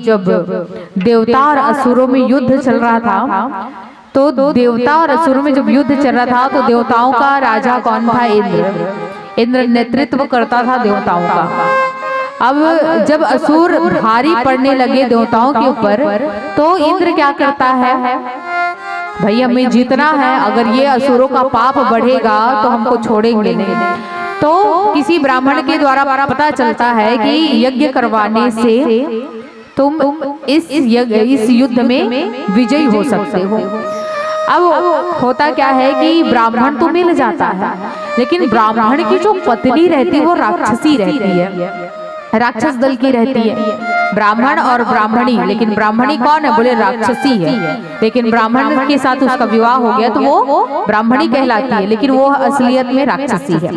जब देवता और असुरों में युद्ध चल रहा था, तो देवता और असुरों में जब युद्ध चल रहा था तो देवताओं का राजा कौन था? इंद्र। इंद्र नेतृत्व करता था देवताओं का। अब जब असुर भारी पड़ने लगे देवताओं के ऊपर, तो इंद्र क्या करता है? भाई हमें जीतना है, अगर ये असुरों का पाप बढ़ेगा तो हमको छोड़ेंगे नहीं। तो किसी ब्राह्मण के द्वारा पता चलता है कि यज्ञ करवाने से तुम इस युद्ध में विजयी हो सकते हो। अब होता क्या है कि ब्राह्मण तो मिल जाता है, लेकिन ब्राह्मण की जो पत्नी रहती है वो राक्षसी रहती है, राक्षस दल की रहती है। ब्राह्मण और ब्राह्मणी, लेकिन ब्राह्मणी कौन है? बोले राक्षसी है। लेकिन ब्राह्मण के साथ उसका विवाह हो गया तो वो ब्राह्मणी कहलाती है, लेकिन वो असलियत में राक्षसी है।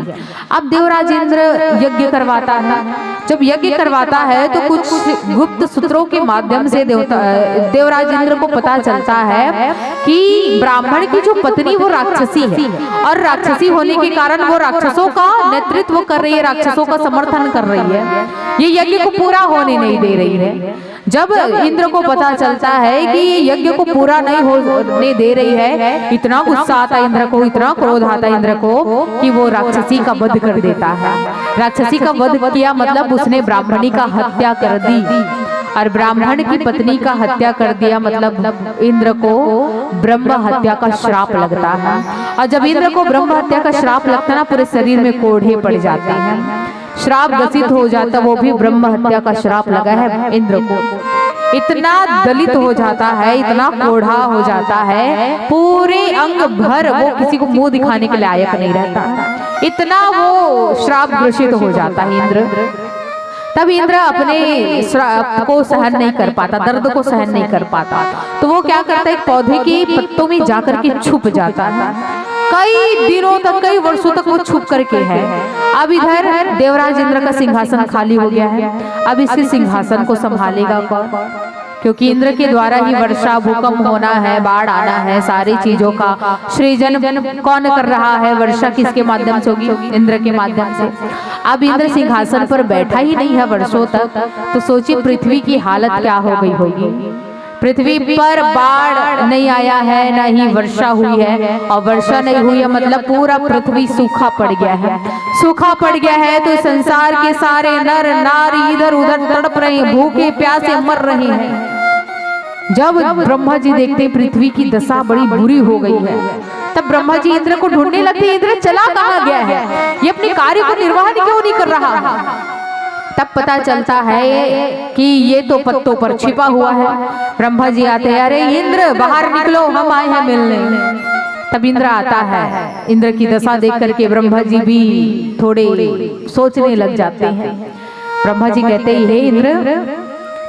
अब देवराज इंद्र यज्ञ करवाता है। जब यज्ञ करवाता है तो कुछ गुप्त सूत्रों के माध्यम से देवराज इंद्र को पता चलता है कि ब्राह्मण की जो पत्नी वो राक्षसी है, और राक्षसी होने के कारण वो राक्षसों का नेतृत्व कर रही है, राक्षसों का समर्थन कर रही है, ये यज्ञ को पूरा होने नहीं दे रही है। जब इंद्र को पता चलता है कि ये यज्ञ को पूरा नहीं होने दे रही है, इतना गुस्सा आता है इंद्र को, इतना क्रोध आता है इंद्र को कि वो राक्षसी का वध कर देता है। राक्षसी का वध किया मतलब उसने ब्राह्मणी का हत्या कर दी, और ब्राह्मण की पत्नी का हत्या कर दिया मतलब इंद्र को ब्रह्म हत्या का श्राप लगता है। और जब इंद्र को ब्रह्म हत्या का श्राप लगता है ना, पूरे शरीर में कोढ़े पड़ जाते हैं, श्राप ग्रसित हो जाता। वो भी ब्रह्म हत्या का श्राप लगा है इंद्र को। इतना दलित हो जाता है, इतना कोढ़ा हो जाता है, पूरे अंग भर वो किसी को मुंह दिखाने के लायक नहीं रहता, इतना वो श्राप ग्रसित हो जाता है इंद्र। तब इंद्र अपने श्राप को सहन नहीं कर पाता, दर्द को सहन नहीं कर पाता, तो वो क्या करता है? एक पौधे के पत्तों में जाकर के छुप जाता है। कई दिनों तक, कई वर्षों तक वो छुप करके है। अब इधर देवराज इंद्र का सिंहासन खाली हो गया है। अब इसी सिंहासन को संभालेगा कौन? क्योंकि इंद्र के द्वारा ही वर्षा, भूकंप होना है, बाढ़ आना है, सारी चीजों का सृजन कौन कर रहा है? वर्षा किसके माध्यम से होगी? इंद्र के माध्यम से। अब इंद्र सिंहासन पर बैठा ही नहीं है वर्षों तक, तो सोचिए पृथ्वी की हालत क्या हो गई होगी। पृथ्वी पर बाढ़ नहीं आया है, न ही वर्षा हुई है, और वर्षा नहीं हुई है मतलब पूरा पृथ्वी सूखा पड़ गया है। सूखा पड़ गया है तो संसार के सारे नर नारी इधर उधर तड़प रहे हैं, भूखे प्यासे मर रहे हैं। जब ब्रह्मा जी देखते पृथ्वी की दशा बड़ी बुरी हो गई है, तब ब्रह्मा जी इंद्र को ढूंढने लगते, इंद्र चला कहाँ गया है? ये अपने कार्य को निर्वहन क्यों नहीं कर रहा? तब पता चलता है कि ये तो पत्तों पर छिपा हुआ है। ब्रह्मा जी आते हैं, अरे इंद्र बाहर निकलो, हम आए हैं मिलने। तब इंद्र आता है। इंद्र की दशा देख करके ब्रह्मा जी भी थोड़े सोचने लग जाते हैं। ब्रह्मा जी कहते हैं, हे इंद्र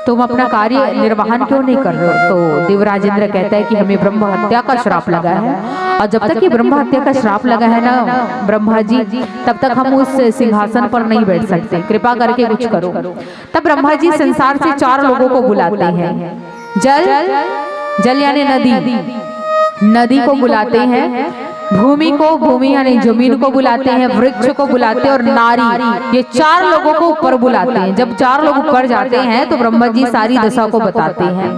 तुम अपना कार्य निर्वहन क्यों नहीं कर रहे हो? तो देवराज इंद्र कहता है कि हमें ब्रह्म हत्या का श्राप लगा है, और जब तक ये ब्रह्म हत्या का श्राप लगा है ना ब्रह्मा जी, तब तक हम उस सिंहासन पर नहीं बैठ सकते, कृपा करके कुछ करो। तब ब्रह्मा जी संसार से 4 लोगों को बुलाते हैं। जल यानी नदी को बुलाते हैं, भूमि को, भूमि यानी जमीन को बुलाते हैं, वृक्ष को बुलाते हैं, और नारी, ये 4 लोगों को ऊपर बुलाते हैं। जब 4 लोग ऊपर जाते हैं तो ब्रह्मा जी सारी दशा को बताते हैं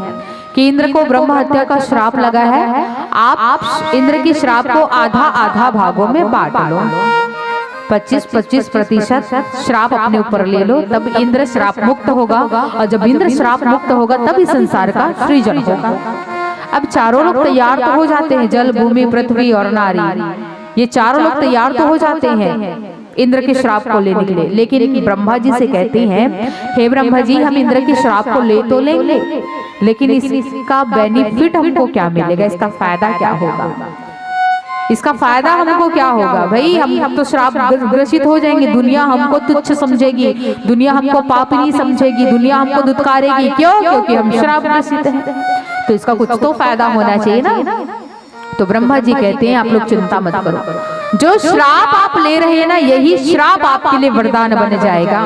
कि इंद्र को ब्रह्म हत्या का श्राप लगा है, आप इंद्र के श्राप को आधा आधा भागों में बांट लो, 25-25% श्राप अपने ऊपर ले लो, तब इंद्र श्राप मुक्त होगा, और जब इंद्र श्राप मुक्त होगा तब इस संसार का सृजन होगा। अब 4 लोग तैयार तो हो जाते हैं, जल, भूमि, पृथ्वी और नारी, ये 4 लोग तैयार तो हो जाते हैं इंद्र के श्राप को लेने के लिए। लेकिन ब्रह्मा जी से कहते हैं, हे ब्रह्मा जी हम इंद्र के श्राप को ले तो लेंगे, लेकिन इसका बेनिफिट हमको क्या मिलेगा? इसका फायदा क्या होगा? इसका फायदा हमको क्या होगा? भाई हम तो श्राप ग्रसित हो जाएंगे, दुनिया हमको तुच्छ समझेगी, दुनिया हमको पापी समझेगी, दुनिया हमको दुत्कारेगी। क्यों? क्योंकि हम श्राप ग्रसित हैं, तो इसका कुछ तो फायदा होना चाहिए ना। तो ब्रह्मा जी कहते हैं, आप लोग चिंता मत करो, जो श्राप आप ले रहे हैं ना, यही श्राप आपके लिए वरदान बन जाएगा।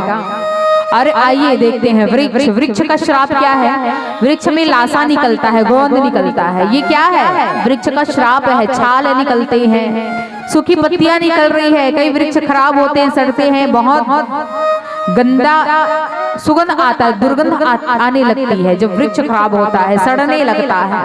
और आइए देखते हैं वृक्ष का श्राप क्या है। वृक्ष में लाशा निकलता है, गोंद निकलता है, ये क्या है? वृक्ष का श्राप है। छाल निकलते हैं, सूखी पत्तियां निकल रही है, कई वृक्ष खराब होते हैं, सड़ते हैं, बहुत गंदा सुगंध आता है, दुर्गंध आने लगती है। जब वृक्ष खराब होता है, सड़ने लगता है,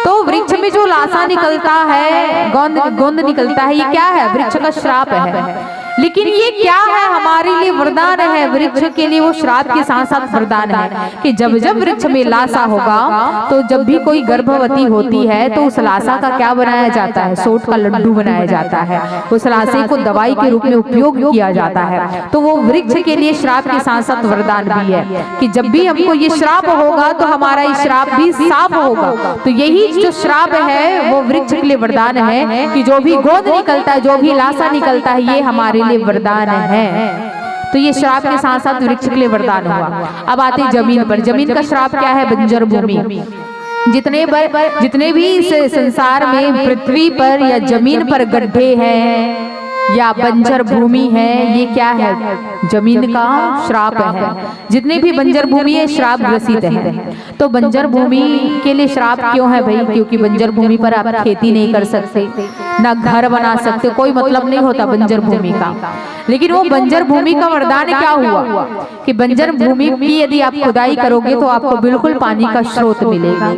तो वृक्ष में जो लाशा निकलता है, गोंद निकलता है, ये क्या है? वृक्ष का श्राप है। लेकिन ये क्या है? हमारे लिए वरदान है। वृक्ष के लिए वो श्राप के साथ साथ वरदान है कि जब जब वृक्ष में लाशा होगा, तो जब भी कोई गर्भवती होती है तो उस लाशा का क्या बनाया जाता है? सोंठ का लड्डू बनाया जाता है। उस लाशे को दवाई के रूप में उपयोग किया जाता है। तो वो वृक्ष के लिए श्राप के साथ साथ वरदान भी है कि जब भी हमको ये श्राप होगा तो हमारा ये श्राप भी साफ होगा। तो यही जो श्राप है वो वृक्ष के लिए वरदान है कि जो भी गोंद निकलता है, जो भी लाशा निकलता है, ये हमारे लिए वरदान है। तो ये श्राप के साथ साथ वृक्ष के लिए वरदान हुआ। अब आते जमीन पर। जमीन का श्राप क्या है? बंजर भूमि। जितने भी इस संसार में पृथ्वी पर या जमीन पर गड्ढे हैं या बंजर भूमि है, ये क्या है? जमीन का श्राप है। जितने भी बंजर भूमि है, श्राप ग्रसित है। तो बंजर भूमि के लिए श्राप क्यों है भाई? क्योंकि बंजर भूमि पर आप खेती नहीं कर सकते, ना घर बना सकते, कोई मतलब नहीं होता बंजर भूमि का। लेकिन वो बंजर भूमि का वरदान क्या हुआ कि बंजर भूमि की यदि आप खुदाई करोगे तो आपको बिल्कुल पानी का स्रोत मिलेगा।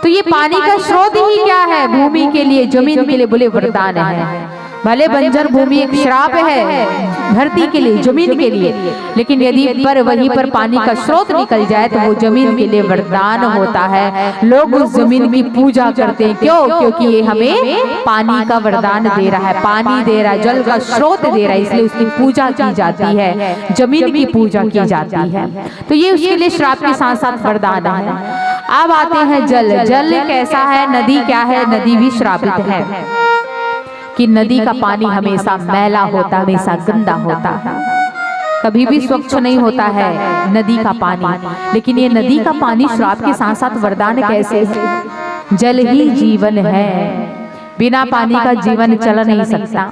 तो ये पानी का स्रोत ही क्या है? भूमि के लिए, जमीन के लिए बोले वरदान है। भले बंजर भूमि एक श्राप है धरती के लिए, जमीन के लिए, लेकिन यदि वहीं पर पानी का स्रोत निकल जाए तो वो जमीन के लिए वरदान होता है। लोग उस जमीन की पूजा करते हैं। क्यों? क्योंकि ये हमें पानी का वरदान दे रहा है, पानी दे रहा है, जल का स्रोत दे रहा है, इसलिए उसकी पूजा की जाती है, जमीन की पूजा की जाती है। तो ये उसके लिए श्राप के साथ साथ वरदान है। अब आते हैं जल। जल कैसा है? नदी क्या है? नदी भी श्रापित है कि नदी का पानी हमेशा मैला होता, हमेशा गंदा होता है, कभी भी स्वच्छ नहीं होता है नदी का पानी। लेकिन ये नदी का पानी श्राप के साथ साथ वरदान कैसे है? जल ही जीवन है, बिना पानी का जीवन चल नहीं सकता।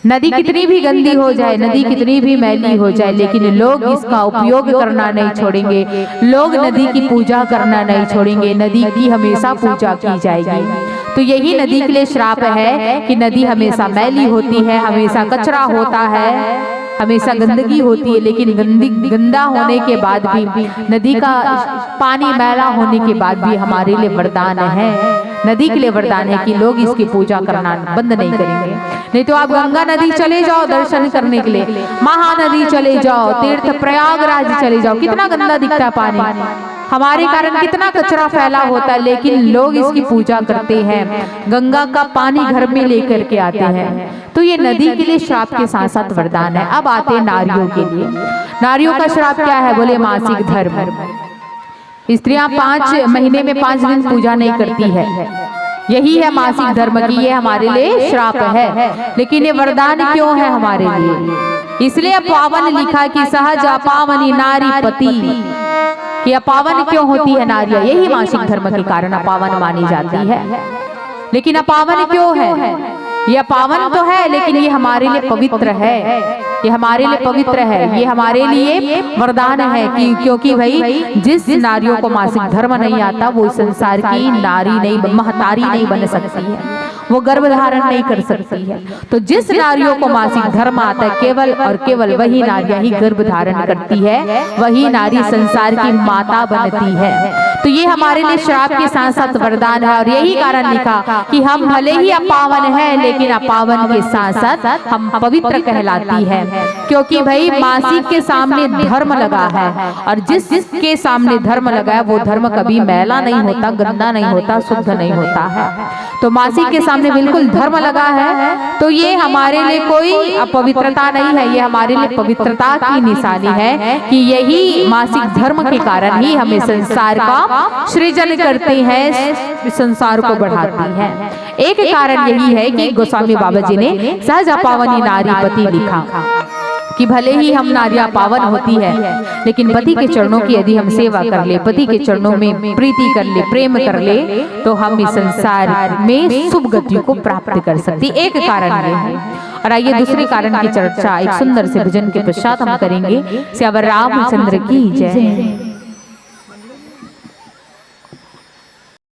नदी कितनी भी गंदी हो जाए, नदी कितनी भी मैली हो जाए, लेकिन लोग इसका उपयोग करना नहीं छोड़ेंगे, लोग नदी की पूजा करना नहीं छोड़ेंगे, नदी की हमेशा पूजा की जाएगी। तो यही नदी के लिए श्राप है कि नदी हमेशा मैली होती है, हमेशा कचरा होता है, हमेशा गंदगी होती है। लेकिन गंदा होने के बाद भी, नदी का पानी मैला होने के बाद भी हमारे लिए वरदान है, नदी के लिए वरदान है कि लोग इसकी पूजा करना बंद नहीं करेंगे। नहीं तो आप गंगा नदी चले जाओ दर्शन करने के लिए, महानदी चले जाओ, तीर्थ प्रयागराज चले जाओ, कितना गंदा दिखता है पानी, हमारे कारण कितना कचरा फैला होता है, लेकिन लोग इसकी पूजा करते हैं, गंगा का पानी घर में लेकर के आते हैं। तो ये नदी के लिए श्राप के साथ साथ वरदान है। अब आते हैं नारियों के लिए। नारियों का श्राप क्या है? बोले मासिक धर्म। स्त्रियां 5 महीने में 5 दिन पूजा नहीं करती है, यही है मासिक धर्म की, ये हमारे लिए श्राप है। लेकिन ये वरदान क्यों है हमारे लिए? इसलिए पावन लिखा कि सहज अपावनी नारी पति, कि अपावन क्यों होती है नारियां? यही मासिक धर्म के कारण अपावन मानी जाती है। लेकिन अपावन क्यों है? ये अपावन तो है, लेकिन ये हमारे लिए पवित्र है, ये हमारे लिए पवित्र है, ये हमारे लिए वरदान है कि क्योंकि भाई जिस नारियों को मासिक धर्म नहीं आता वो संसार की नारी नहीं, महतारी नहीं बन सकती है, वो गर्भ धारण नहीं कर सकती है। तो जिस नारियों को मासिक धर्म आता है केवल और केवल वही नारियां ही गर्भ धारण करती है, वही नारी संसार की माता बनती है। तो ये हमारे लिए श्राप के साथ साथ वरदान है। और यही कारण लिखा कि हम भले ही अपावन है, लेकिन अपावन के साथ साथ हम पवित्र कहलाती है, क्योंकि भाई मासिक के सामने धर्म लगा है, और जिसके सामने धर्म लगा है वो धर्म कभी मैला नहीं होता, गंदा नहीं होता, शुद्ध नहीं होता है। तो मासिक के सामने बिल्कुल धर्म लगा है, तो ये हमारे लिए कोई अपवित्रता नहीं है, ये हमारे लिए पवित्रता की निशानी है कि यही मासिक धर्म के कारण ही हमें संसार का सृजन करते हैं, संसार को बढ़ाती है। एक कारण यही है कि गोस्वामी बाबा जी ने सहज अपावनी नारी पति लिखा कि भले ही हम नारियां पावन होती है, लेकिन पति के चरणों की यदि हम सेवा कर ले, पति के चरणों में प्रीति कर ले, प्रेम कर ले, तो हम इस संसार में शुभ गति को प्राप्त कर सकते। एक कारण ये है। और आइए दूसरे कारण की चर्चा एक सुंदर से भजन के पश्चात हम करेंगे। श्यावर रामचंद्र की जय।